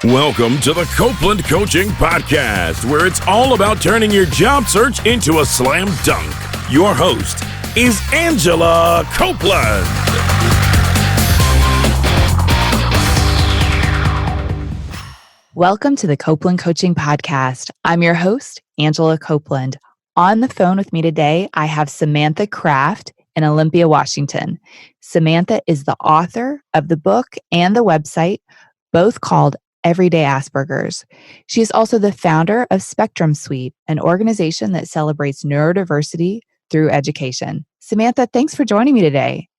Welcome to the Copeland Coaching Podcast, where it's all about turning your job search into a slam dunk. Your host is Angela Copeland. Welcome to the Copeland Coaching Podcast. I'm your host, Angela Copeland. On the phone with me today, I have Samantha Craft in Olympia, Washington. Samantha is the author of the book and the website, both called Everyday Aspergers. She is also the founder of Spectrum Suite, an organization that celebrates neurodiversity through education. Samantha, thanks for joining me today.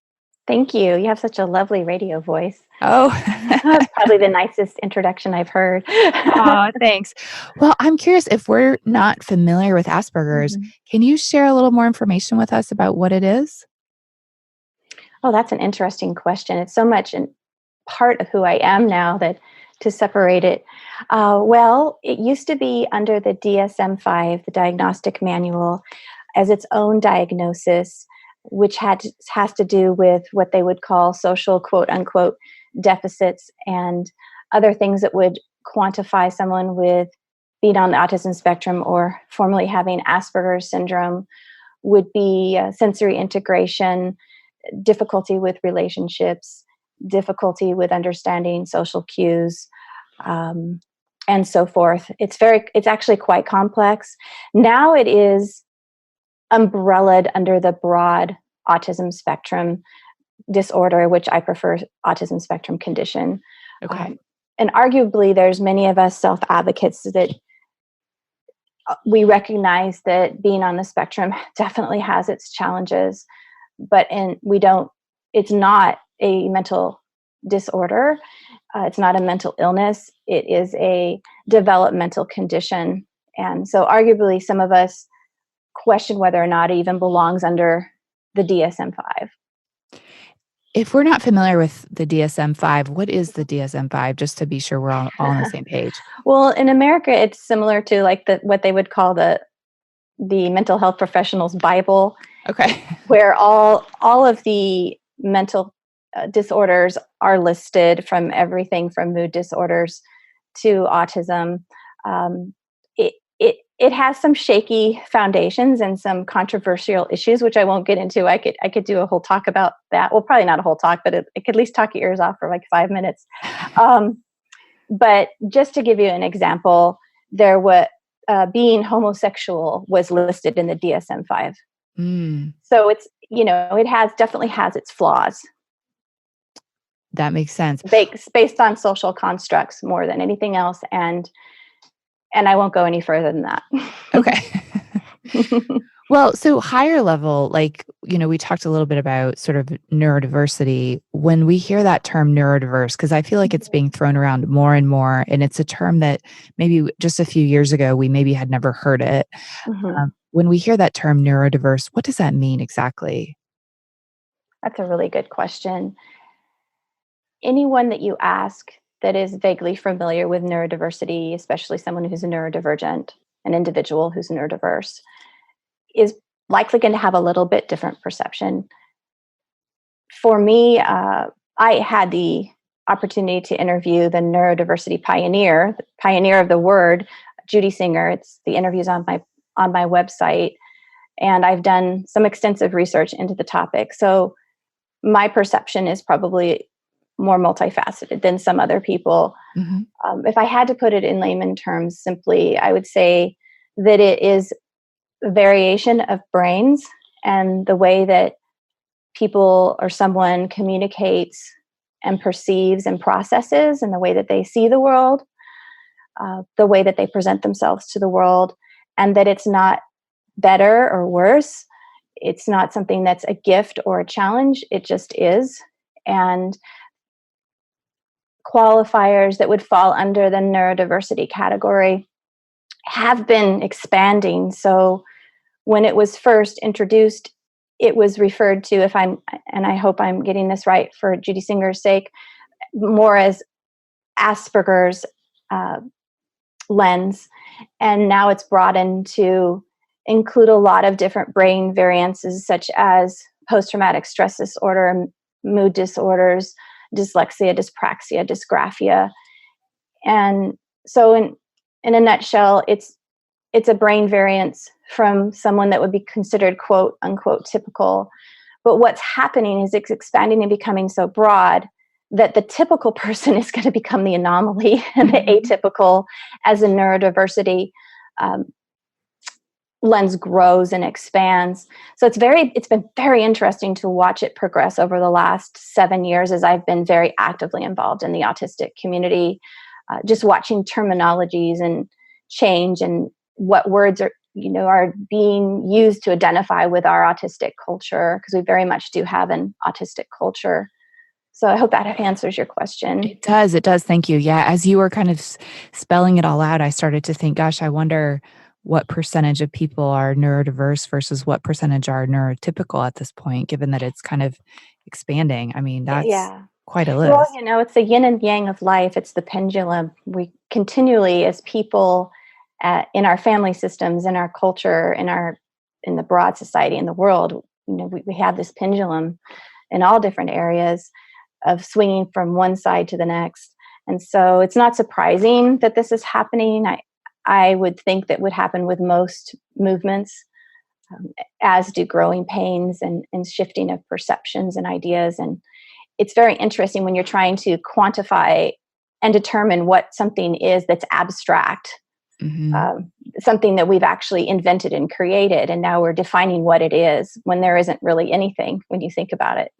Thank you. You have such a lovely radio voice. Oh, that's probably the nicest introduction I've heard. Oh, thanks. Well, I'm curious, if we're not familiar with Asperger's, can you share a little more information with us about what it is? Oh, that's an interesting question. It's so much a part of who I am now that to separate it. Well, it used to be under the DSM-5, the diagnostic manual, as its own diagnosis, which has to do with what they would call social quote unquote deficits and other things that would quantify someone with being on the autism spectrum or formerly having Asperger's syndrome, would be sensory integration, difficulty with relationships, difficulty with understanding social cues, and so forth. It's actually quite complex. Now it is umbrellaed under the broad autism spectrum disorder, which I prefer autism spectrum condition. Okay. And arguably, there's many of us self-advocates that we recognize that being on the spectrum definitely has its challenges, but it's not a mental disorder. It's not a mental illness. It is a developmental condition. And so arguably some of us question whether or not it even belongs under the DSM-5. If we're not familiar with the DSM-5, what is the DSM-5, just to be sure we're all on the same page? Well, in America, it's similar to like what they would call the mental health professionals' Bible. Okay. Where all of the mental disorders are listed, from everything from mood disorders to autism. It has some shaky foundations and some controversial issues, which I won't get into. I could do a whole talk about that. Well, probably not a whole talk, but it could at least talk your ears off for like 5 minutes. But just to give you an example, being homosexual was listed in the DSM-5. So it's, it definitely has its flaws. That makes sense. Based on social constructs more than anything else. And I won't go any further than that. Okay. Well, so higher level, we talked a little bit about sort of neurodiversity. When we hear that term neurodiverse, because I feel like it's being thrown around more and more, and it's a term that maybe just a few years ago, we maybe had never heard it. When we hear that term neurodiverse, what does that mean exactly? That's a really good question. Anyone that you ask that is vaguely familiar with neurodiversity, especially someone who's a neurodivergent, an individual who's neurodiverse, is likely going to have a little bit different perception. For me, I had the opportunity to interview the neurodiversity pioneer, the pioneer of the word, Judy Singer. The interview's on my website, and I've done some extensive research into the topic. So my perception is probably more multifaceted than some other people. If I had to put it in layman terms, simply, I would say that it is a variation of brains and the way that people or someone communicates and perceives and processes, and the way that they see the world, the way that they present themselves to the world, and that it's not better or worse. It's not something that's a gift or a challenge. It just is. And qualifiers that would fall under the neurodiversity category have been expanding. So when it was first introduced, it was referred to, and I hope I'm getting this right for Judy Singer's sake, more as Asperger's lens. And now it's broadened to include a lot of different brain variances, such as post-traumatic stress disorder, mood disorders, dyslexia, dyspraxia, dysgraphia. And so in a nutshell, it's a brain variance from someone that would be considered quote unquote typical. But what's happening is it's expanding and becoming so broad that the typical person is going to become the anomaly, and the atypical, as in neurodiversity, lens grows and expands. So it's been very interesting to watch it progress over the last 7 years, as I've been very actively involved in the autistic community, just watching terminologies and change, and what words are being used to identify with our autistic culture, because we very much do have an autistic culture. So I hope that answers your question. It does. Thank you. Yeah. As you were kind of spelling it all out, I started to think, gosh, I wonder what percentage of people are neurodiverse versus what percentage are neurotypical at this point, given that it's kind of expanding. I mean, that's quite a list. Well, it's the yin and yang of life. It's the pendulum. We continually, as people, in our family systems, in our culture, in the broad society, in the world, we have this pendulum in all different areas of swinging from one side to the next. And so it's not surprising that this is happening. I would think that would happen with most movements, as do growing pains and shifting of perceptions and ideas. And it's very interesting when you're trying to quantify and determine what something is that's abstract, something that we've actually invented and created, and now we're defining what it is when there isn't really anything when you think about it.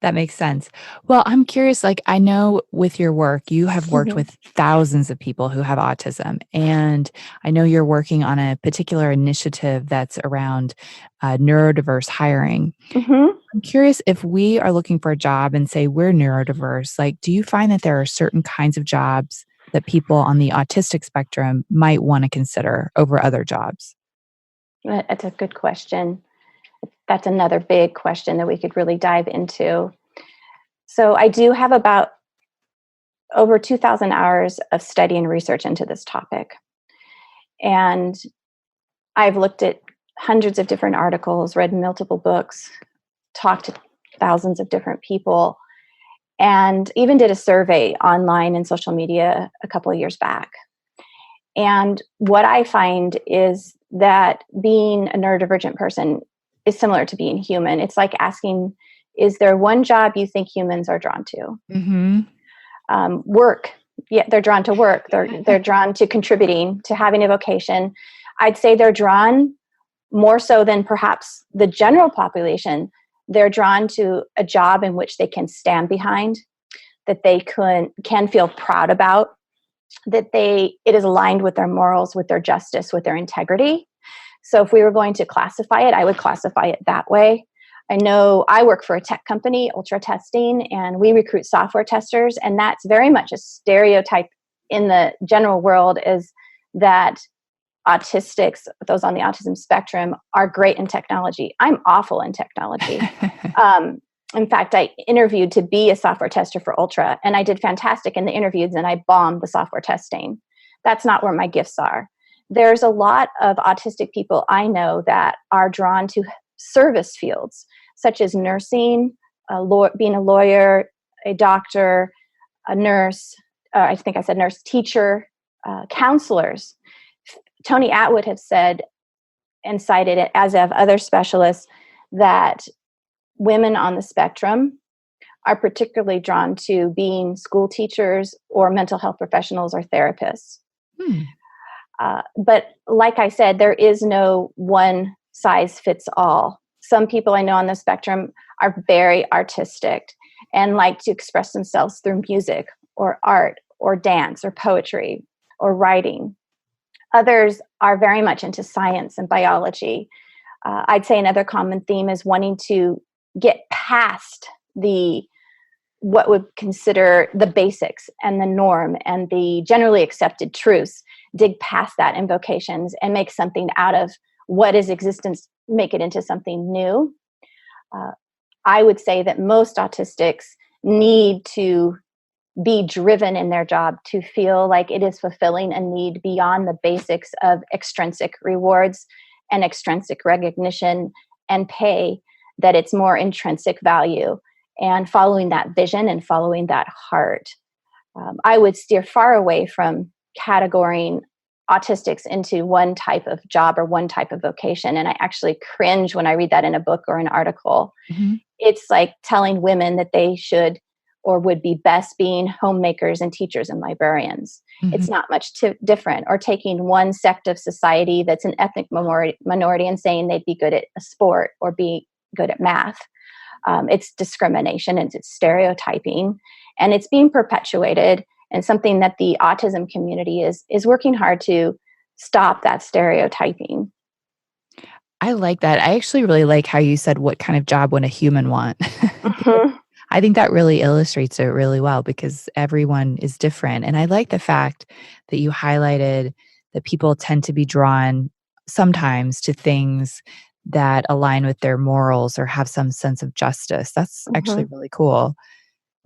That makes sense. Well, I'm curious, I know with your work, you have worked with thousands of people who have autism, and I know you're working on a particular initiative that's around neurodiverse hiring. I'm curious, if we are looking for a job and say we're neurodiverse, do you find that there are certain kinds of jobs that people on the autistic spectrum might want to consider over other jobs? That's a good question. That's another big question that we could really dive into. So I do have about over 2,000 hours of study and research into this topic. And I've looked at hundreds of different articles, read multiple books, talked to thousands of different people, and even did a survey online and social media a couple of years back. And what I find is that being a neurodivergent person is similar to being human. It's like asking, is there one job you think humans are drawn to? Work. Yeah, they're drawn to work. They're drawn to contributing, to having a vocation. I'd say they're drawn more so than perhaps the general population. They're drawn to a job in which they can stand behind, that they can feel proud about, that it is aligned with their morals, with their justice, with their integrity. So if we were going to classify it, I would classify it that way. I know I work for a tech company, Ultra Testing, and we recruit software testers. And that's very much a stereotype in the general world, is that autistics, those on the autism spectrum, are great in technology. I'm awful in technology. In fact, I interviewed to be a software tester for Ultra, and I did fantastic in the interviews, and I bombed the software testing. That's not where my gifts are. There's a lot of autistic people I know that are drawn to service fields, such as nursing, being a lawyer, a doctor, a nurse, I think I said nurse, teacher, counselors. Tony Atwood has said and cited it, as have other specialists, that women on the spectrum are particularly drawn to being school teachers or mental health professionals or therapists. But like I said, there is no one size fits all. Some people I know on the spectrum are very artistic and like to express themselves through music or art or dance or poetry or writing. Others are very much into science and biology. I'd say another common theme is wanting to get past what would consider the basics and the norm and the generally accepted truths, dig past that in vocations and make something out of what is existence, make it into something new. I would say that most autistics need to be driven in their job to feel like it is fulfilling a need beyond the basics of extrinsic rewards and extrinsic recognition and pay, that it's more intrinsic value and following that vision and following that heart. I would steer far away from categorizing autistics into one type of job or one type of vocation. And I actually cringe when I read that in a book or an article. Mm-hmm. It's like telling women that they should or would be best being homemakers and teachers and librarians. Mm-hmm. It's not much different. Or taking one sect of society that's an ethnic minority and saying they'd be good at a sport or be good at math. It's discrimination and it's stereotyping, and it's being perpetuated, and something that the autism community is working hard to stop that stereotyping. I like that. I actually really like how you said, what kind of job would a human want? Mm-hmm. I think that really illustrates it really well, because everyone is different. And I like the fact that you highlighted that people tend to be drawn sometimes to things that align with their morals or have some sense of justice. That's actually really cool.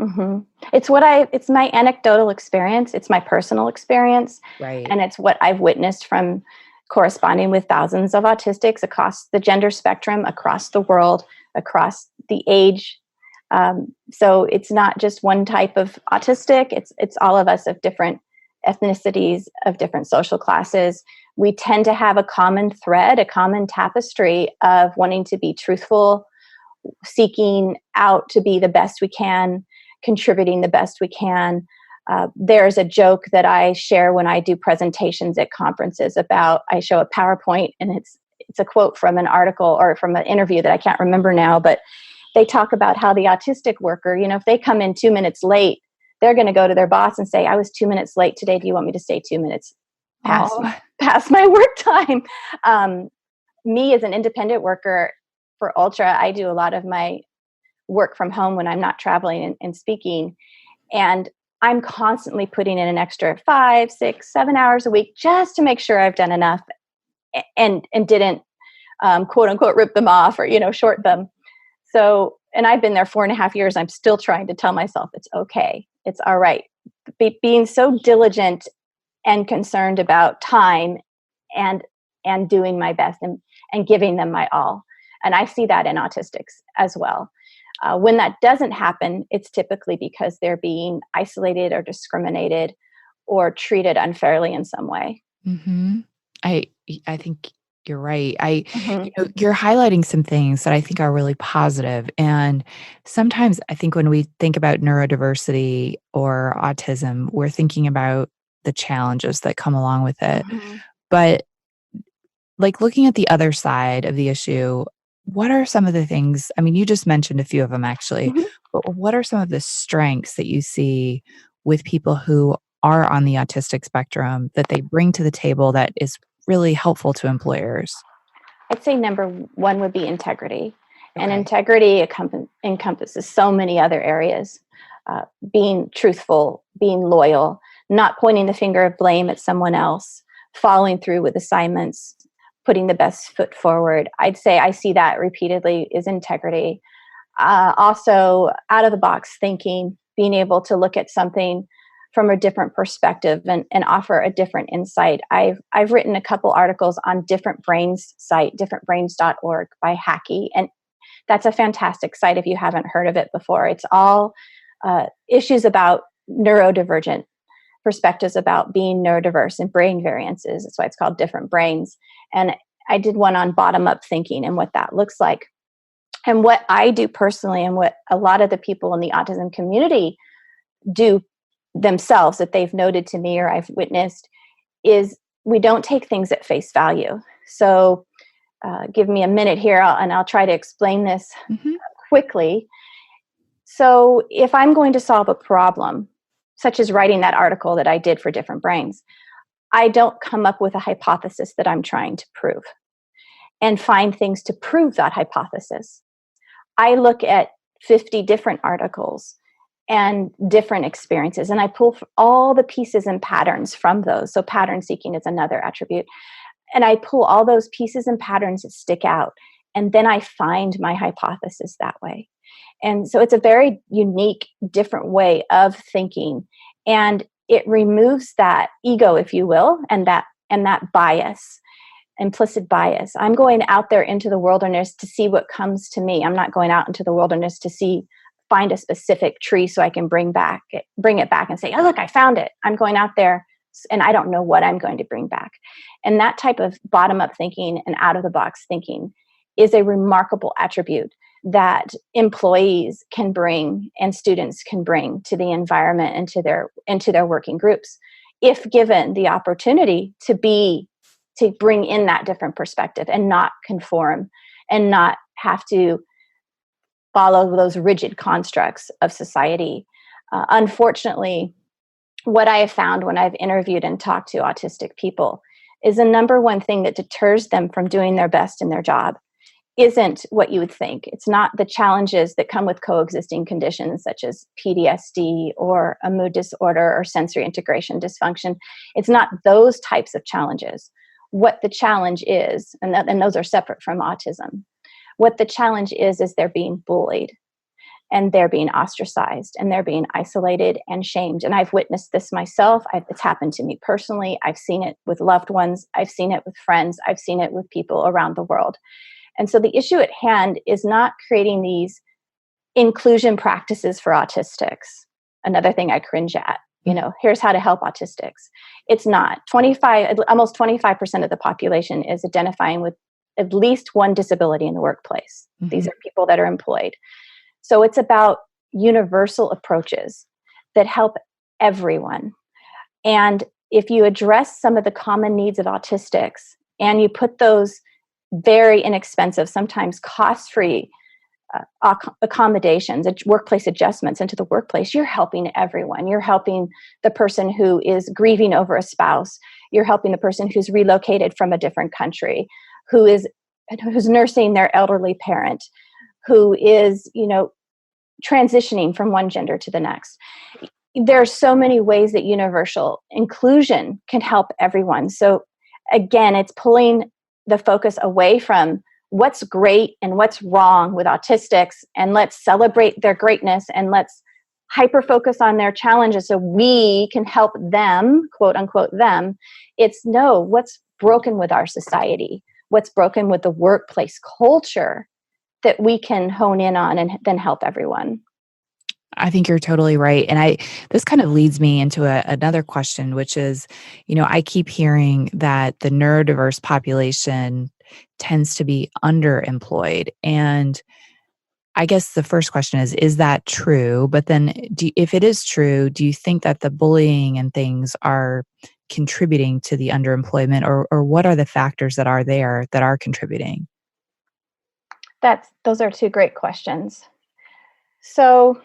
Mm-hmm. It's my anecdotal experience. It's my personal experience. Right. And it's what I've witnessed from corresponding with thousands of autistics across the gender spectrum, across the world, across the age. So it's not just one type of autistic. It's all of us of different ethnicities, of different social classes. We tend to have a common thread, a common tapestry of wanting to be truthful, seeking out to be the best we can, contributing the best we can. There's a joke that I share when I do presentations at conferences about, I show a PowerPoint, and it's a quote from an article or from an interview that I can't remember now, but they talk about how the autistic worker, if they come in 2 minutes late, they're going to go to their boss and say, I was 2 minutes late today. Do you want me to stay 2 minutes past my work time? Me as an independent worker for Ultra, I do a lot of my work from home when I'm not traveling and speaking. And I'm constantly putting in an extra 5, 6, 7 hours a week just to make sure I've done enough and didn't quote unquote rip them off or, short them. So, and I've been there 4.5 years. I'm still trying to tell myself it's okay. It's all right. Being so diligent and concerned about time and doing my best and giving them my all. And I see that in autistics as well. When that doesn't happen, it's typically because they're being isolated or discriminated or treated unfairly in some way. Mm-hmm. I think you're right. You're highlighting some things that I think are really positive. And sometimes I think when we think about neurodiversity or autism, we're thinking about the challenges that come along with it. Mm-hmm. But like looking at the other side of the issue, what are some of the things? I mean, you just mentioned a few of them actually, Mm-hmm. but what are some of the strengths that you see with people who are on the autistic spectrum that they bring to the table that is really helpful to employers? I'd say number one would be integrity. Okay. And integrity encompasses so many other areas. Being truthful, being loyal, not pointing the finger of blame at someone else, following through with assignments, putting the best foot forward. I'd say I see that repeatedly is integrity. Also, out of the box thinking, being able to look at something from a different perspective and offer a different insight. I've written a couple articles on Different Brains site, differentbrains.org by Hackey. And that's a fantastic site if you haven't heard of it before. It's all issues about neurodivergent perspectives about being neurodiverse and brain variances. That's why it's called Different Brains. And I did one on bottom-up thinking and what that looks like. And what I do personally and what a lot of the people in the autism community do themselves that they've noted to me or I've witnessed is we don't take things at face value. So give me a minute here and I'll try to explain this quickly. So if I'm going to solve a problem, such as writing that article that I did for Different Brains, I don't come up with a hypothesis that I'm trying to prove and find things to prove that hypothesis. I look at 50 different articles and different experiences, and I pull all the pieces and patterns from those. So pattern seeking is another attribute. And I pull all those pieces and patterns that stick out, and then I find my hypothesis that way. And so it's a very unique, different way of thinking. And it removes that ego, if you will, and that bias, implicit bias. I'm going out there into the wilderness to see what comes to me. I'm not going out into the wilderness to find a specific tree so I can bring it back and say, oh, look, I found it. I'm going out there and I don't know what I'm going to bring back. And that type of bottom-up thinking and out-of-the-box thinking is a remarkable attribute that employees can bring and students can bring to the environment and into their working groups, if given the opportunity to bring in that different perspective and not conform and not have to follow those rigid constructs of society. Unfortunately, what I have found when I've interviewed and talked to autistic people is the number one thing that deters them from doing their best in their job isn't what you would think. It's not the challenges that come with coexisting conditions such as PTSD or a mood disorder or sensory integration dysfunction. It's not those types of challenges. What the challenge is, and those are separate from autism, what the challenge is they're being bullied and they're being ostracized and they're being isolated and shamed. And I've witnessed this myself. It's happened to me personally. I've seen it with loved ones. I've seen it with friends. I've seen it with people around the world. And so the issue at hand is not creating these inclusion practices for autistics. Another thing I cringe at, here's how to help autistics. It's not. Almost 25% of the population is identifying with at least one disability in the workplace. Mm-hmm. These are people that are employed. So it's about universal approaches that help everyone. And if you address some of the common needs of autistics and you put those very inexpensive, sometimes cost-free accommodations, workplace adjustments into the workplace, you're helping everyone. You're helping the person who is grieving over a spouse. You're helping the person who's relocated from a different country, who's nursing their elderly parent, who is, transitioning from one gender to the next. There are so many ways that universal inclusion can help everyone. So again, it's pulling the focus away from what's great and what's wrong with autistics, and let's celebrate their greatness and let's hyper focus on their challenges so we can help them, quote unquote them. It's no, what's broken with our society, what's broken with the workplace culture that we can hone in on and then help everyone. I think you're totally right. And this kind of leads me into another question, which is, I keep hearing that the neurodiverse population tends to be underemployed. And I guess the first question is that true? But then if it is true, do you think that the bullying and things are contributing to the underemployment, or what are the factors that are there that are contributing? Those are two great questions. So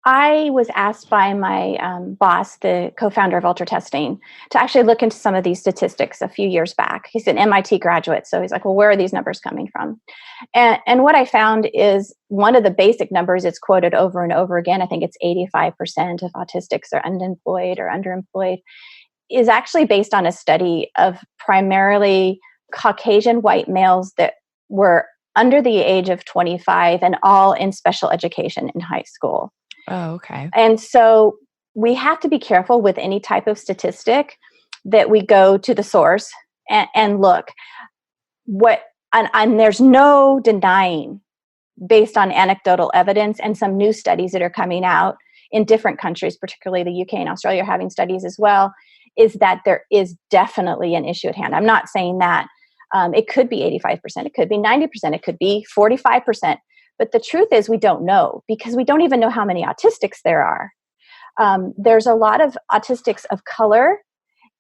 I was asked by my boss, the co-founder of Ultra Testing, to actually look into some of these statistics a few years back. He's an MIT graduate, so he's like, well, where are these numbers coming from? And what I found is one of the basic numbers it's quoted over and over again, I think it's 85% of autistics are unemployed or underemployed, is actually based on a study of primarily Caucasian white males that were under the age of 25 and all in special education in high school. Oh, okay. And so we have to be careful with any type of statistic that we go to the source and look. And there's no denying, based on anecdotal evidence and some new studies that are coming out in different countries, particularly the UK and Australia are having studies as well, is that there is definitely an issue at hand. I'm not saying that. It could be 85%, it could be 90%, it could be 45%. But the truth is we don't know, because we don't even know how many autistics there are. There's a lot of autistics of color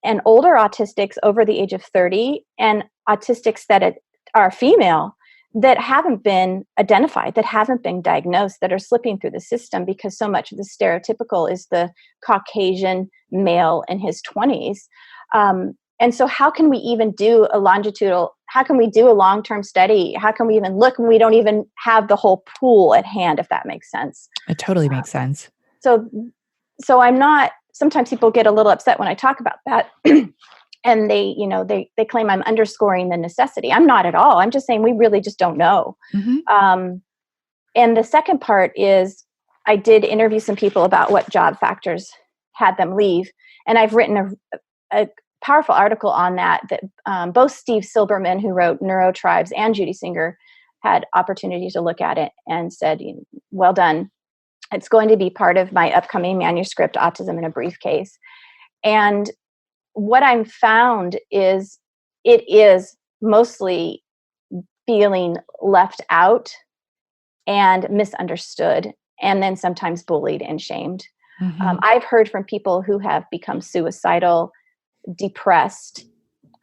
and older autistics over the age of 30 and autistics that are female that haven't been identified, that haven't been diagnosed, that are slipping through the system because so much of the stereotypical is the Caucasian male in his 20s. And so how can we even do a long-term study? How can we even look when we don't even have the whole pool at hand, if that makes sense? It totally makes sense. So I'm not, sometimes people get a little upset when I talk about that and they claim I'm underscoring the necessity. I'm not at all. I'm just saying we really just don't know. Mm-hmm. And the second part is I did interview some people about what job factors had them leave. And I've written a powerful article on that both Steve Silberman, who wrote Neurotribes, and Judy Singer had opportunity to look at it and said, well done. It's going to be part of my upcoming manuscript, Autism in a Briefcase. And what I've found is it is mostly feeling left out and misunderstood, and then sometimes bullied and shamed. I've heard from people who have become suicidal, depressed,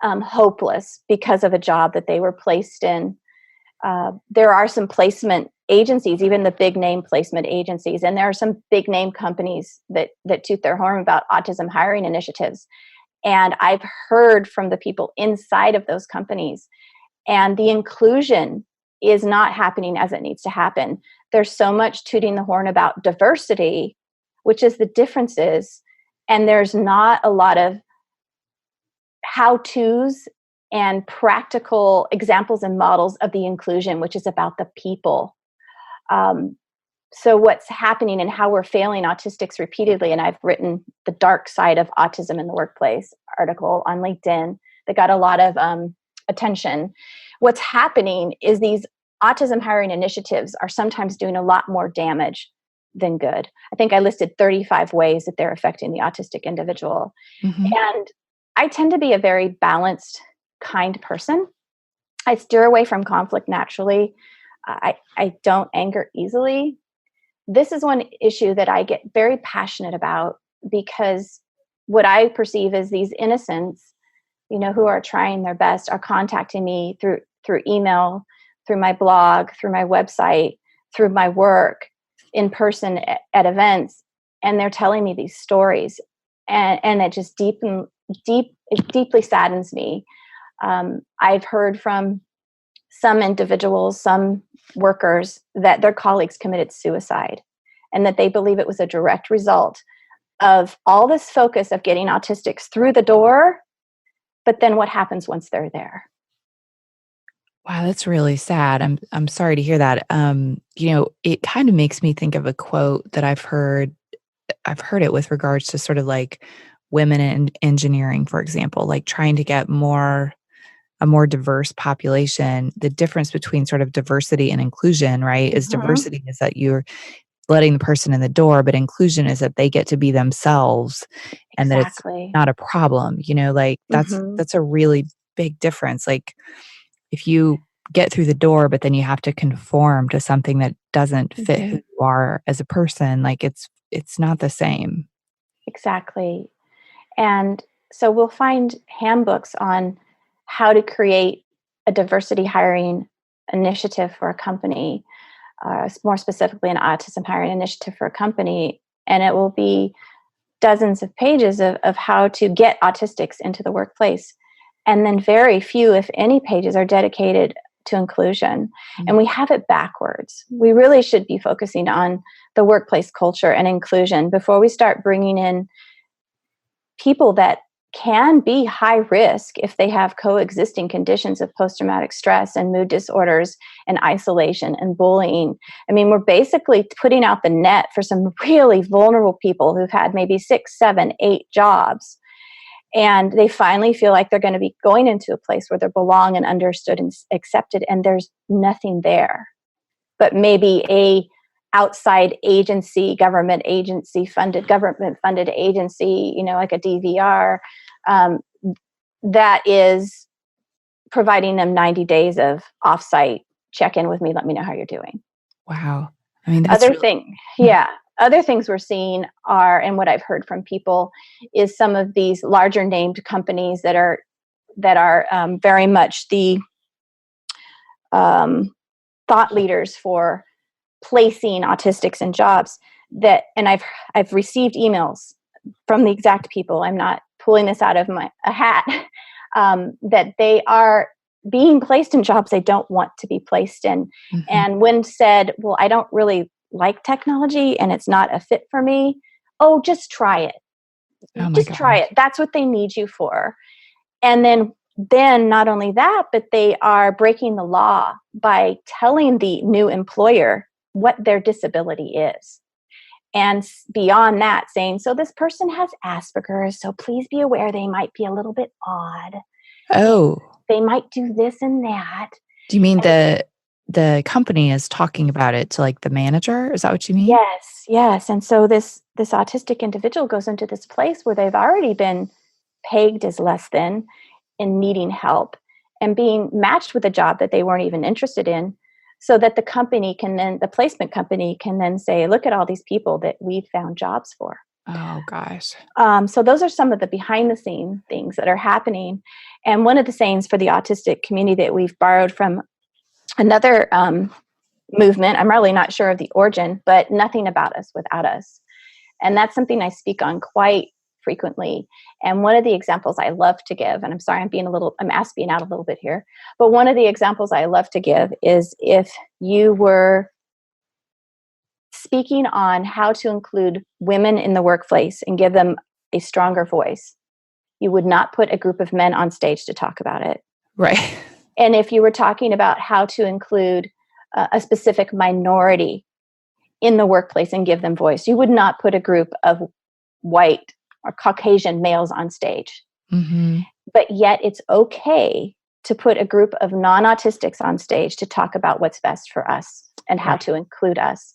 hopeless because of a job that they were placed in. There are some placement agencies, even the big name placement agencies, and there are some big name companies that toot their horn about autism hiring initiatives. And I've heard from the people inside of those companies, and the inclusion is not happening as it needs to happen. There's so much tooting the horn about diversity, which is the differences, and there's not a lot of how-tos and practical examples and models of the inclusion, which is about the people. So what's happening and how we're failing autistics repeatedly, and I've written the dark side of autism in the workplace article on LinkedIn that got a lot of attention. What's happening is these autism hiring initiatives are sometimes doing a lot more damage than good. I think I listed 35 ways that they're affecting the autistic individual. And I tend to be a very balanced, kind person. I steer away from conflict naturally. I don't anger easily. This is one issue that I get very passionate about, because what I perceive as these innocents, who are trying their best, are contacting me through email, through my blog, through my website, through my work, in person at events, and they're telling me these stories, and it just it deeply saddens me. I've heard from some individuals, some workers, that their colleagues committed suicide, and that they believe it was a direct result of all this focus of getting autistics through the door, but then what happens once they're there? Wow, that's really sad. I'm sorry to hear that. It kind of makes me think of a quote that I've heard. I've heard it with regards to sort of like women in engineering, for example, like trying to get a more diverse population. The difference between sort of diversity and inclusion, right, is diversity is that you're letting the person in the door, but inclusion is that they get to be themselves, and that it's not a problem. Like that's a really big difference. Like, if you get through the door, but then you have to conform to something that doesn't fit who you are as a person, like it's not the same. Exactly. And so we'll find handbooks on how to create a diversity hiring initiative for a company, more specifically an autism hiring initiative for a company. And it will be dozens of pages of how to get autistics into the workplace. And then very few, if any, pages are dedicated to inclusion. And we have it backwards. We really should be focusing on the workplace culture and inclusion before we start bringing in people that can be high risk if they have coexisting conditions of post-traumatic stress and mood disorders and isolation and bullying. I mean, we're basically putting out the net for some really vulnerable people who've had maybe 6, 7, 8 jobs. And they finally feel like they're going to be going into a place where they belong and understood and accepted, and there's nothing there. But maybe a outside agency, government funded agency, like a DVR, that is providing them 90 days of offsite check-in with me, let me know how you're doing. Wow. I mean, that's Other things we're seeing are, and what I've heard from people, is some of these larger named companies that are very much the thought leaders for placing autistics in jobs. And I've received emails from the exact people. I'm not pulling this out of a hat. That they are being placed in jobs they don't want to be placed in. And when said, well, I don't really like technology and it's not a fit for me. Oh, just try it. Try it. That's what they need you for. And then not only that, but they are breaking the law by telling the new employer what their disability is. And beyond that, saying, so this person has Aspergers, so please be aware they might be a little bit odd. Oh. They might do this and that. Do you mean the company is talking about it to like the manager. Is that what you mean? Yes, yes. And so this autistic individual goes into this place where they've already been pegged as less than and needing help and being matched with a job that they weren't even interested in, so that the placement company can then say, look at all these people that we've found jobs for. Oh gosh. So those are some of the behind the scene things that are happening. And one of the sayings for the autistic community that we've borrowed from another movement, I'm really not sure of the origin, but nothing about us without us. And that's something I speak on quite frequently. And one of the examples I love to give, and I'm sorry, I'm asping out a little bit here, but one of the examples I love to give is if you were speaking on how to include women in the workplace and give them a stronger voice, you would not put a group of men on stage to talk about it. Right. And if you were talking about how to include a specific minority in the workplace and give them voice, you would not put a group of white or Caucasian males on stage. Mm-hmm. But yet it's okay to put a group of non-autistics on stage to talk about what's best for us and how to include us.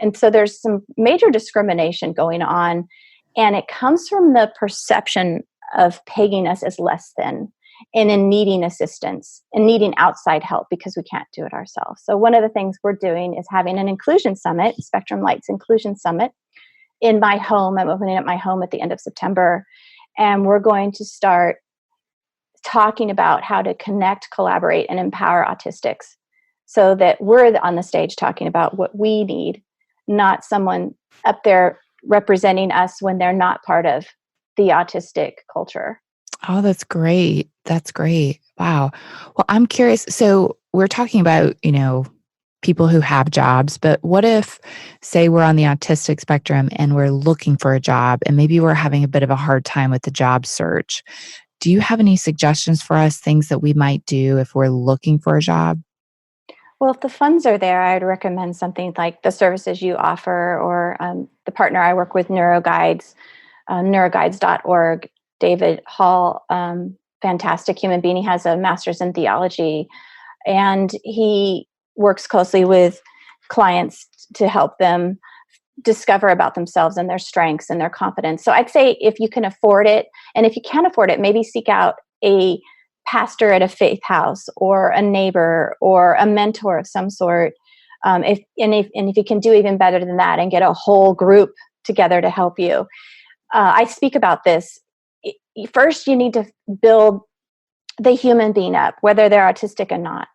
And so there's some major discrimination going on, and it comes from the perception of pegging us as less than and in needing assistance and needing outside help because we can't do it ourselves. So one of the things we're doing is having an inclusion summit, Spectrum Light's Inclusion Summit, in my home. I'm opening up my home at the end of September, and we're going to start talking about how to connect, collaborate, and empower autistics so that we're on the stage talking about what we need, not someone up there representing us when they're not part of the autistic culture. Oh, that's great. That's great. Wow. Well, I'm curious. So we're talking about, people who have jobs, but what if, say, we're on the autistic spectrum and we're looking for a job and maybe we're having a bit of a hard time with the job search? Do you have any suggestions for us, things that we might do if we're looking for a job? Well, if the funds are there, I'd recommend something like the services you offer or the partner I work with, NeuroGuides, neuroguides.org. David Hall, fantastic human being. He has a master's in theology, and he works closely with clients to help them discover about themselves and their strengths and their confidence. So I'd say if you can afford it, and if you can't afford it, maybe seek out a pastor at a faith house or a neighbor or a mentor of some sort. If you can do even better than that and get a whole group together to help you. I speak about this. First, you need to build the human being up, whether they're autistic or not,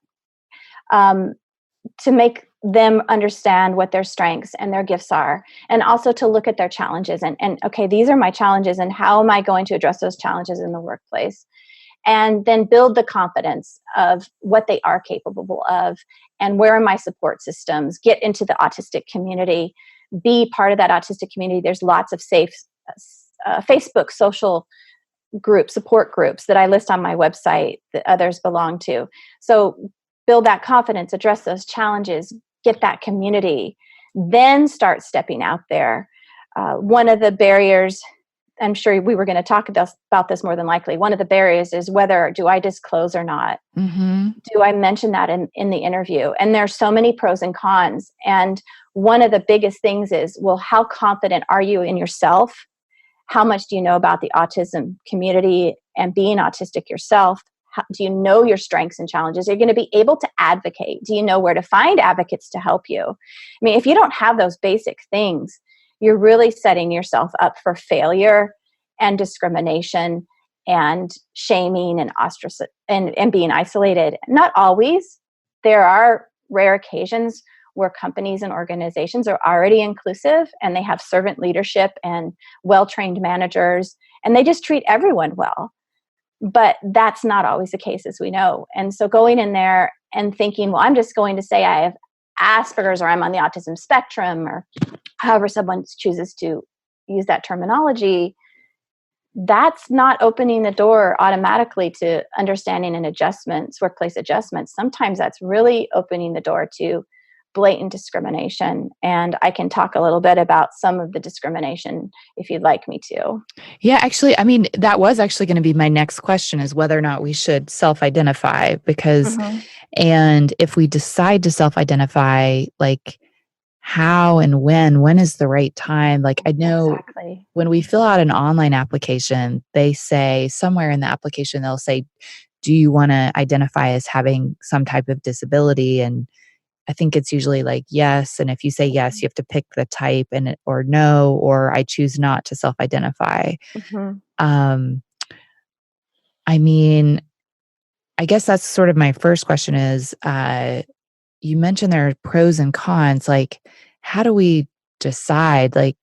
to make them understand what their strengths and their gifts are, and also to look at their challenges and okay, these are my challenges, and how am I going to address those challenges in the workplace? And then build the confidence of what they are capable of and where are my support systems. Get into the autistic community, be part of that autistic community. There's lots of safe Facebook social groups, support groups that I list on my website that others belong to. So build that confidence, address those challenges, get that community, then start stepping out there. One of the barriers, I'm sure we were going to talk about this more than likely, one of the barriers is whether do I disclose or not? Mm-hmm. Do I mention that in the interview? And there's so many pros and cons. And one of the biggest things is, well, how confident are you in yourself? How much do you know about the autism community and being autistic yourself? Do you know your strengths and challenges? Are you going to be able to advocate? Do you know where to find advocates to help you? I mean, if you don't have those basic things, you're really setting yourself up for failure and discrimination and shaming and and being isolated. Not always. There are rare occasions where companies and organizations are already inclusive and they have servant leadership and well-trained managers, and they just treat everyone well. But that's not always the case, as we know. And so going in there and thinking, well, I'm just going to say I have Aspergers or I'm on the autism spectrum, or however someone chooses to use that terminology, that's not opening the door automatically to understanding and adjustments, workplace adjustments. Sometimes that's really opening the door to blatant discrimination. And I can talk a little bit about some of the discrimination if you'd like me to. Yeah, actually, I mean, that was actually going to be my next question, is whether or not we should self-identify, because, and if we decide to self-identify, like how and when is the right time? Like I know when we fill out an online application, they say somewhere in the application, they'll say, do you want to identify as having some type of disability? And I think it's usually like yes. And if you say yes, you have to pick the type, and or no, or I choose not to self-identify. I mean, I guess that's sort of my first question is, you mentioned there are pros and cons. Like, how do we decide? Like,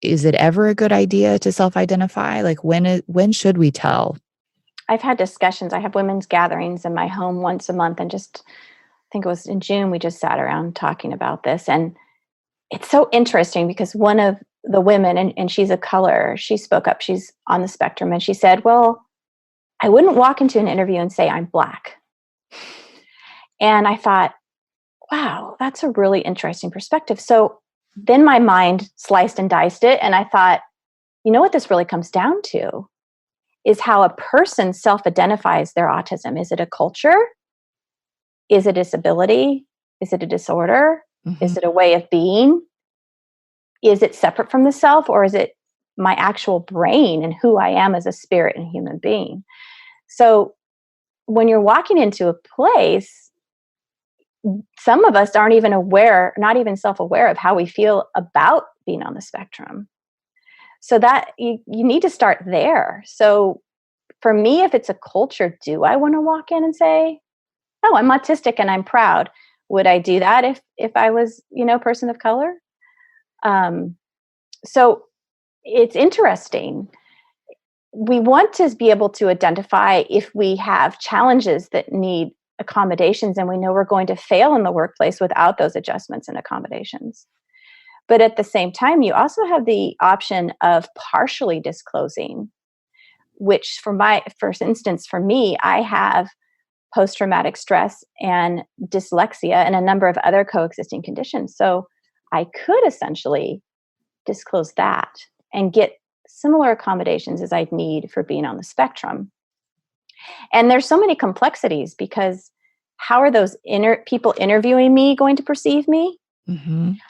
is it ever a good idea to self-identify? Like, when should we tell? I've had discussions. I have women's gatherings in my home once a month, and I think it was in June, we just sat around talking about this. And it's so interesting because one of the women, and she's a color, she spoke up, she's on the spectrum, and she said, well, I wouldn't walk into an interview and say I'm Black. And I thought, wow, that's a really interesting perspective. So then my mind sliced and diced it. And I thought, you know what this really comes down to is how a person self-identifies their autism. Is it a culture? Is it a disability? Is it a disorder? Is it a way of being? Is it separate from the self, or is it my actual brain and who I am as a spirit and human being? So when you're walking into a place, some of us aren't even aware, not even self-aware of how we feel about being on the spectrum. So that you need to start there. So for me, if it's a culture, do I want to walk in and say, oh, I'm autistic and I'm proud? Would I do that if I was, a person of color? So it's interesting. We want to be able to identify if we have challenges that need accommodations, and we know we're going to fail in the workplace without those adjustments and accommodations. But at the same time, you also have the option of partially disclosing, which for instance, for me, I have post-traumatic stress and dyslexia and a number of other coexisting conditions. So I could essentially disclose that and get similar accommodations as I'd need for being on the spectrum. And there's so many complexities because how are those people interviewing me going to perceive me?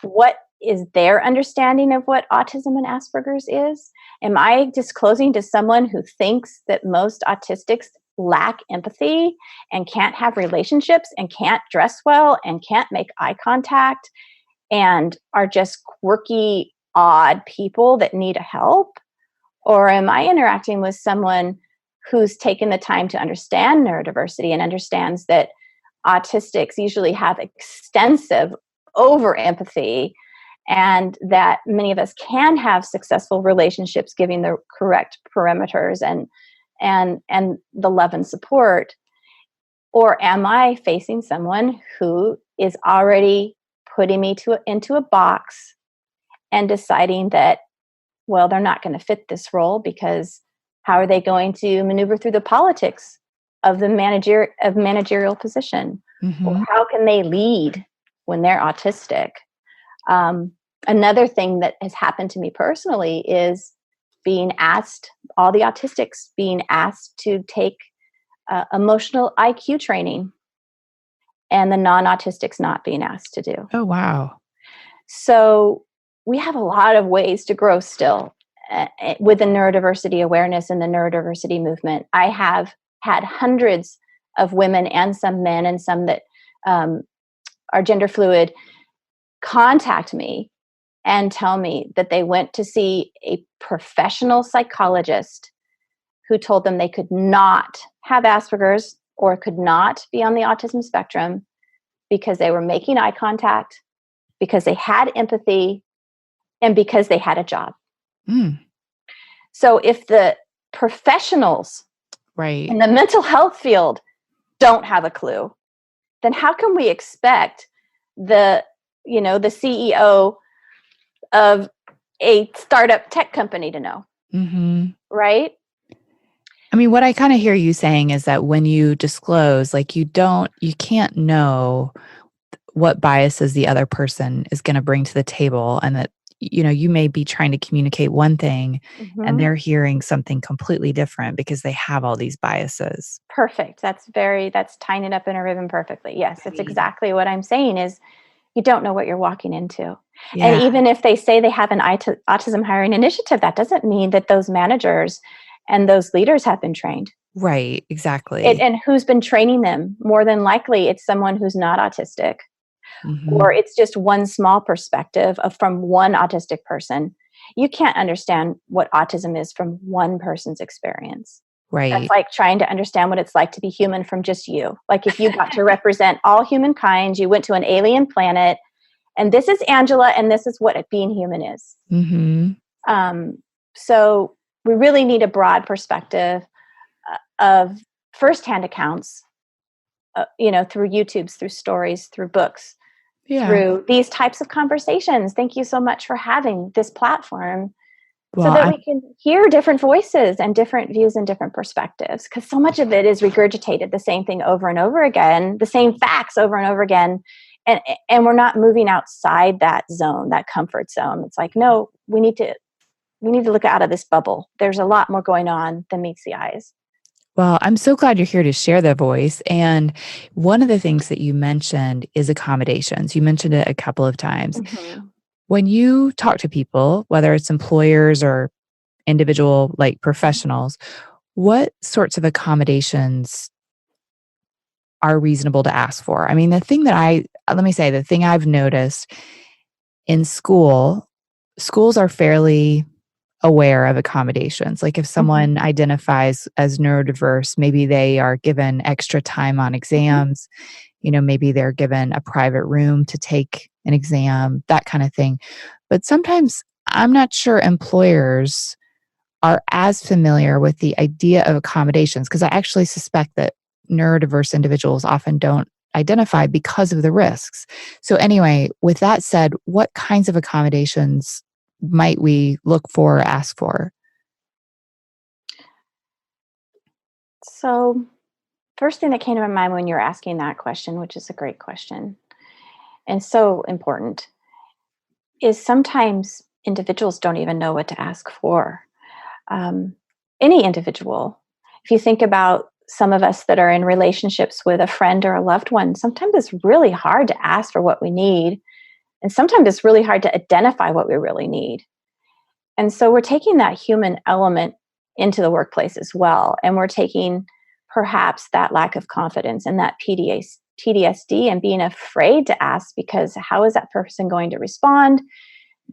What is their understanding of what autism and Asperger's is? Am I disclosing to someone who thinks that most autistics lack empathy and can't have relationships and can't dress well and can't make eye contact and are just quirky, odd people that need help? Or am I interacting with someone who's taken the time to understand neurodiversity and understands that autistics usually have extensive over empathy, and that many of us can have successful relationships giving the correct parameters and the love and support? Or am I facing someone who is already putting me into a box and deciding that, well, they're not going to fit this role because how are they going to maneuver through the politics of the managerial position? Or how can they lead when they're autistic? Another thing that has happened to me personally is being asked, all the autistics being asked to take emotional IQ training, and the non-autistics not being asked to do. Oh, wow. So we have a lot of ways to grow still with the neurodiversity awareness and the neurodiversity movement. I have had hundreds of women and some men and some that are gender fluid contact me and tell me that they went to see a professional psychologist who told them they could not have Asperger's or could not be on the autism spectrum because they were making eye contact, because they had empathy, and because they had a job. So if the professionals in the mental health field don't have a clue, then how can we expect the CEO of a startup tech company to know? Right? I mean, what I kind of hear you saying is that when you disclose, like you can't know what biases the other person is going to bring to the table, and that, you may be trying to communicate one thing and they're hearing something completely different because they have all these biases. Perfect. That's tying it up in a ribbon perfectly. Yes, that's exactly what I'm saying is you don't know what you're walking into. Yeah. And even if they say they have an autism hiring initiative, that doesn't mean that those managers and those leaders have been trained. Right, exactly. And who's been training them? More than likely, it's someone who's not autistic, or it's just one small perspective from one autistic person. You can't understand what autism is from one person's experience. Right. That's like trying to understand what it's like to be human from just you. Like if you got to represent all humankind, you went to an alien planet, and this is Angela, and this is what being human is. So we really need a broad perspective of firsthand accounts, through YouTubes, through stories, through books, through these types of conversations. Thank you so much for having this platform so that we can hear different voices and different views and different perspectives, because so much of it is regurgitated the same thing over and over again, the same facts over and over again. And we're not moving outside that zone, that comfort zone. It's like, no, we need to look out of this bubble. There's a lot more going on than meets the eyes. Well, I'm so glad you're here to share the voice. And one of the things that you mentioned is accommodations. You mentioned it a couple of times. When you talk to people, whether it's employers or individual like professionals, what sorts of accommodations are reasonable to ask for? I mean, the thing I've noticed in schools are fairly aware of accommodations. Like if someone identifies as neurodiverse, maybe they are given extra time on exams, maybe they're given a private room to take an exam, that kind of thing. But sometimes I'm not sure employers are as familiar with the idea of accommodations, because I actually suspect that neurodiverse individuals often don't identify because of the risks. So anyway, with that said, what kinds of accommodations might we look for or ask for? So, first thing that came to my mind when you were asking that question, which is a great question and so important, is sometimes individuals don't even know what to ask for. Any individual, if you think about some of us that are in relationships with a friend or a loved one, sometimes it's really hard to ask for what we need. And sometimes it's really hard to identify what we really need. And so we're taking that human element into the workplace as well. And we're taking perhaps that lack of confidence and that PTSD and being afraid to ask, because how is that person going to respond?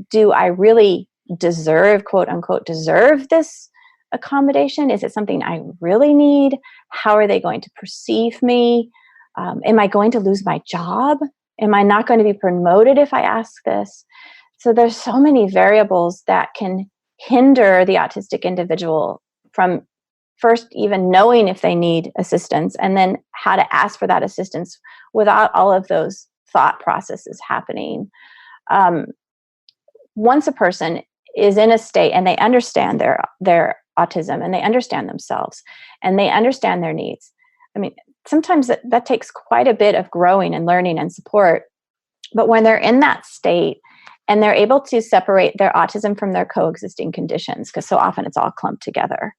Do I really deserve, quote unquote, deserve this accommodation? Is it something I really need? How are they going to perceive me? Am I going to lose my job? Am I not going to be promoted if I ask this? So there's so many variables that can hinder the autistic individual from first even knowing if they need assistance, and then how to ask for that assistance without all of those thought processes happening. Once a person is in a state and they understand their autism, and they understand themselves, and they understand their needs, I mean, sometimes that takes quite a bit of growing and learning and support. But when they're in that state and they're able to separate their autism from their coexisting conditions, because so often it's all clumped together,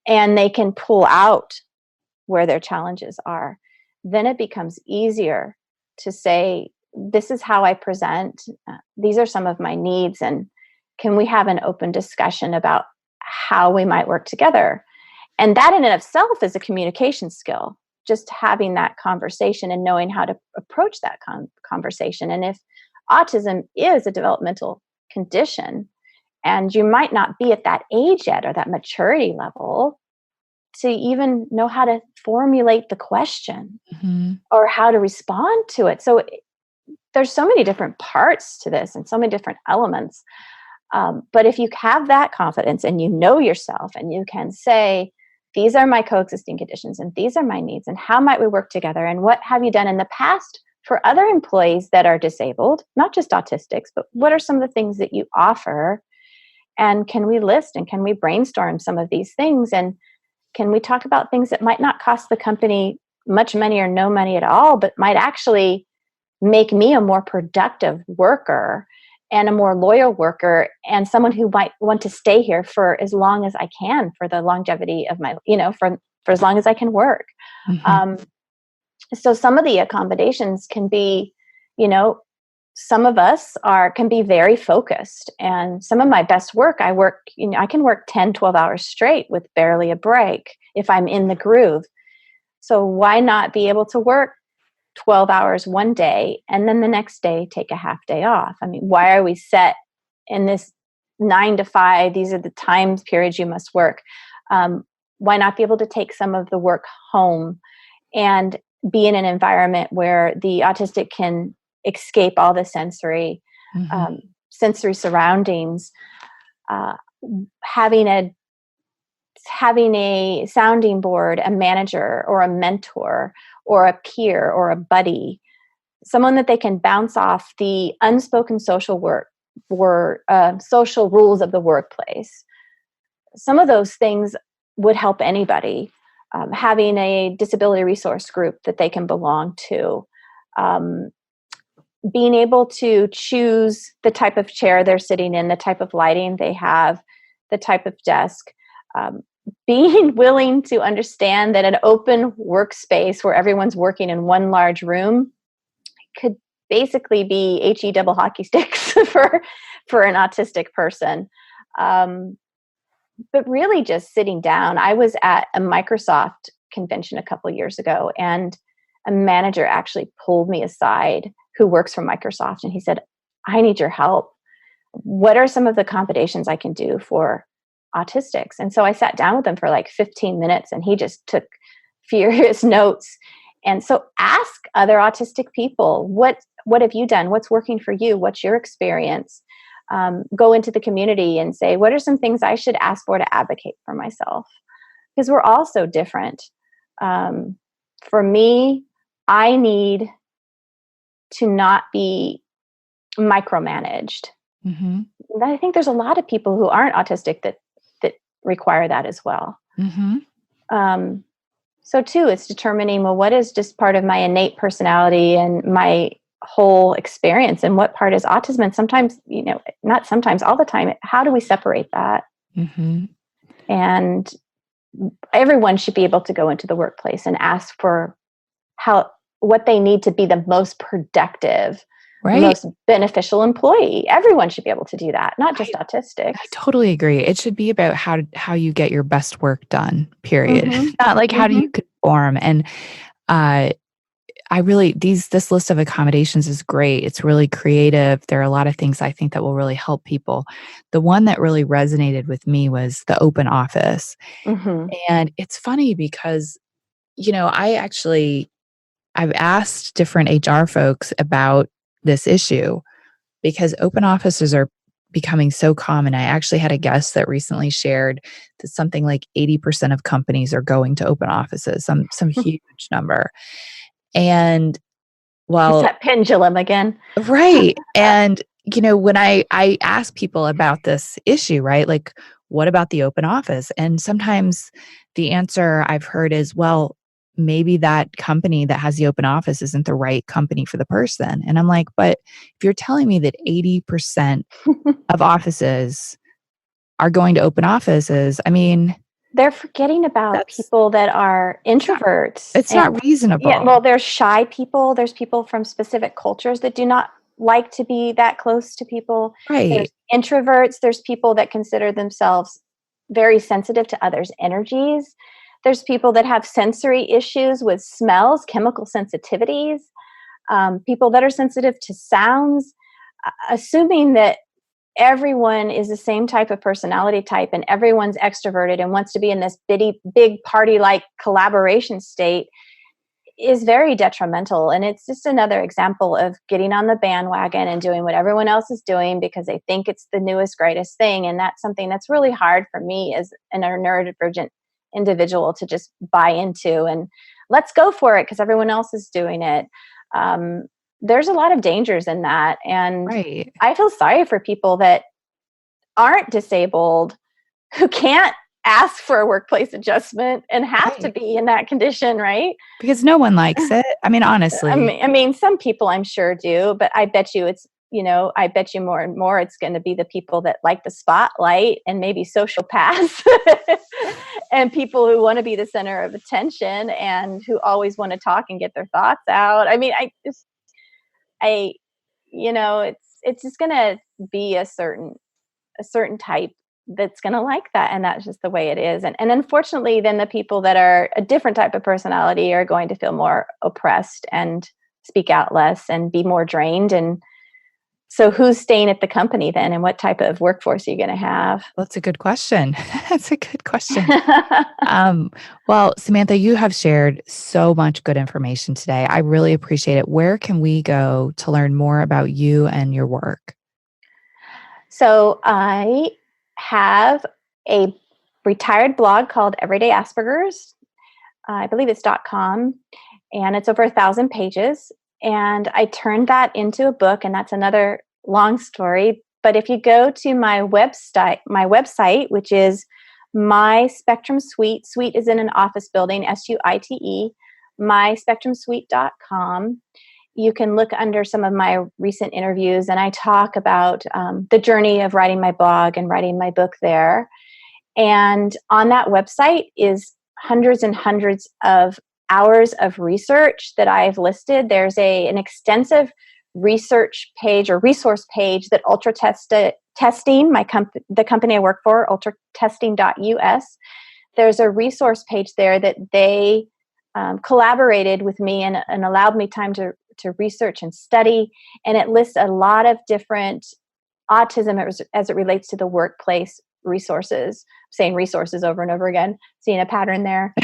and they can pull out where their challenges are, then it becomes easier to say, this is how I present. These are some of my needs. And can we have an open discussion about how we might work together? And that in and of itself is a communication skill, just having that conversation and knowing how to approach that conversation. And if autism is a developmental condition, and you might not be at that age yet or that maturity level to even know how to formulate the question or how to respond to it. So there's so many different parts to this and so many different elements. But if you have that confidence and you know yourself and you can say, these are my coexisting conditions and these are my needs, and how might we work together? And what have you done in the past for other employees that are disabled, not just autistics, but what are some of the things that you offer? And can we list and can we brainstorm some of these things? And can we talk about things that might not cost the company much money or no money at all, but might actually make me a more productive worker and a more loyal worker, and someone who might want to stay here for as long as I can, for the longevity of my, for as long as I can work. Mm-hmm. So some of the accommodations can be, some of us can be very focused, and some of my best work, I can work 10, 12 hours straight with barely a break if I'm in the groove. So why not be able to work 12 hours one day and then the next day take a half day off? I mean, why are we set in this 9 to 5? These are the time periods you must work. Why not be able to take some of the work home and be in an environment where the autistic can escape all the sensory surroundings? Having a sounding board, a manager or a mentor or a peer or a buddy, someone that they can bounce off the unspoken social social rules of the workplace. Some of those things would help anybody. Having a disability resource group that they can belong to, being able to choose the type of chair they're sitting in, the type of lighting they have, the type of desk, being willing to understand that an open workspace where everyone's working in one large room could basically be HE double hockey sticks for an autistic person. But really just sitting down. I was at a Microsoft convention a couple of years ago, and a manager actually pulled me aside who works for Microsoft, and he said, I need your help. What are some of the accommodations I can do for autistics? And so I sat down with him for like 15 minutes, and he just took furious notes. And so ask other autistic people, what have you done? What's working for you? What's your experience? Go into the community and say, what are some things I should ask for to advocate for myself? Because we're all so different. For me, I need to not be micromanaged. Mm-hmm. I think there's a lot of people who aren't autistic that require that as well. Mm-hmm. So too, it's determining, well, what is just part of my innate personality and my whole experience, and what part is autism? And sometimes, not sometimes, all the time, how do we separate that? Mm-hmm. And everyone should be able to go into the workplace and ask for what they need to be the most productive, Right. most beneficial employee. Everyone should be able to do that, not just autistics. I totally agree. It should be about how you get your best work done, period. Mm-hmm. Not like how do you conform. And this list of accommodations is great. It's really creative. There are a lot of things I think that will really help people. The one that really resonated with me was the open office. Mm-hmm. And it's funny because, I've asked different HR folks about this issue because open offices are becoming so common. I actually had a guest that recently shared that something like 80% of companies are going to open offices, some huge number. And It's that pendulum again. Right. And, when I ask people about this issue, right? Like, what about the open office? And sometimes the answer I've heard is, well, maybe that company that has the open office isn't the right company for the person. And I'm like, but if you're telling me that 80% of offices are going to open offices, I mean, they're forgetting about people that are introverts. It's not reasonable. Yeah, well, there's shy people. There's people from specific cultures that do not like to be that close to people. Right. There's introverts. There's people that consider themselves very sensitive to others' energies. There's people that have sensory issues with smells, chemical sensitivities, people that are sensitive to sounds, assuming that everyone is the same type of personality type and everyone's extroverted and wants to be in this big party-like collaboration state is very detrimental. And it's just another example of getting on the bandwagon and doing what everyone else is doing because they think it's the newest, greatest thing. And that's something that's really hard for me as a neurodivergent individual to just buy into and let's go for it because everyone else is doing it. There's a lot of dangers in that. And right. I feel sorry for people that aren't disabled, who can't ask for a workplace adjustment and have to be in that condition, right? Because no one likes it. I mean, honestly. I mean, some people I'm sure do, but I bet you I bet you more and more it's going to be the people that like the spotlight and maybe sociopaths and people who want to be the center of attention and who always want to talk and get their thoughts out. I mean, it's just going to be a certain type that's going to like that. And that's just the way it is. And unfortunately, then the people that are a different type of personality are going to feel more oppressed and speak out less and be more drained. And so who's staying at the company then, and what type of workforce are you going to have? Well, that's a good question. That's a good question. Well, Samantha, you have shared so much good information today. I really appreciate it. Where can we go to learn more about you and your work? So I have a retired blog called Everyday Aspergers. I believe it's .com, and it's over 1,000 pages. And I turned that into a book, and that's another long story. But if you go to my website, which is My Spectrum Suite, suite is in an office building, SUITE, myspectrumsuite.com, you can look under some of my recent interviews, and I talk about the journey of writing my blog and writing my book there. And on that website is hundreds and hundreds of hours of research that I've listed. There's an extensive research page or resource page that Ultra Testing, the company I work for, ultratesting.us. There's a resource page there that they collaborated with me and allowed me time to research and study. And it lists a lot of different autism as it relates to the workplace resources. I'm saying resources over and over again, seeing a pattern there.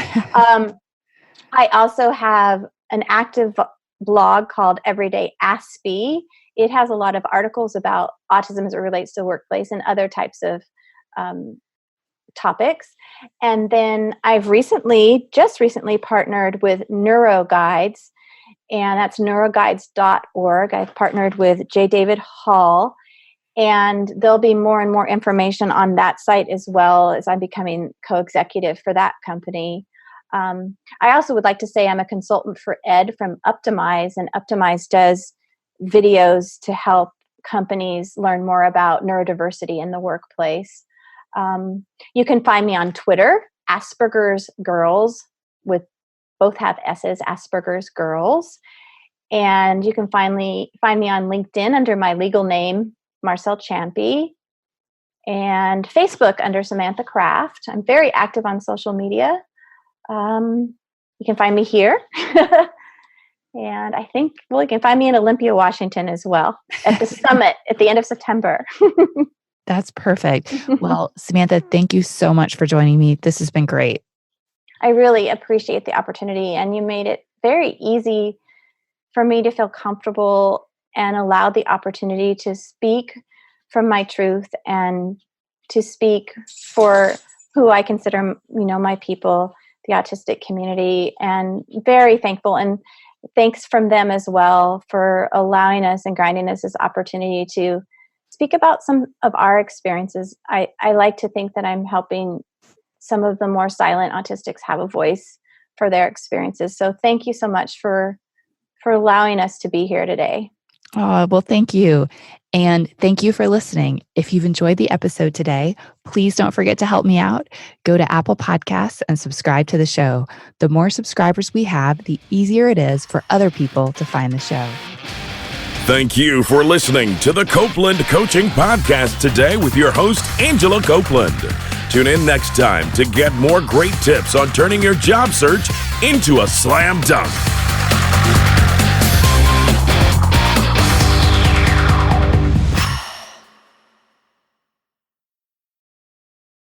I also have an active blog called Everyday Aspie. It has a lot of articles about autism as it relates to the workplace and other types of topics. And then I've just recently partnered with NeuroGuides, and that's neuroguides.org. I've partnered with J. David Hall, and there'll be more and more information on that site as well as I'm becoming co-executive for that company. I also would like to say I'm a consultant for Ed from Optimize, and Optimize does videos to help companies learn more about neurodiversity in the workplace. You can find me on Twitter, Aspergers Girls, with both have S's, Aspergers Girls. And you can find me on LinkedIn under my legal name, Marcel Champy, and Facebook under Samantha Craft. I'm very active on social media. You can find me here. And I think, you can find me in Olympia, Washington as well at the summit at the end of September. That's perfect. Well, Samantha, thank you so much for joining me. This has been great. I really appreciate the opportunity, and you made it very easy for me to feel comfortable and allow the opportunity to speak from my truth and to speak for who I consider, my people, the autistic community, and very thankful. And thanks from them as well for allowing us and granting us this opportunity to speak about some of our experiences. I like to think that I'm helping some of the more silent autistics have a voice for their experiences. So thank you so much for allowing us to be here today. Oh, well, thank you. And thank you for listening. If you've enjoyed the episode today, please don't forget to help me out. Go to Apple Podcasts and subscribe to the show. The more subscribers we have, the easier it is for other people to find the show. Thank you for listening to the Copeland Coaching Podcast today with your host, Angela Copeland. Tune in next time to get more great tips on turning your job search into a slam dunk.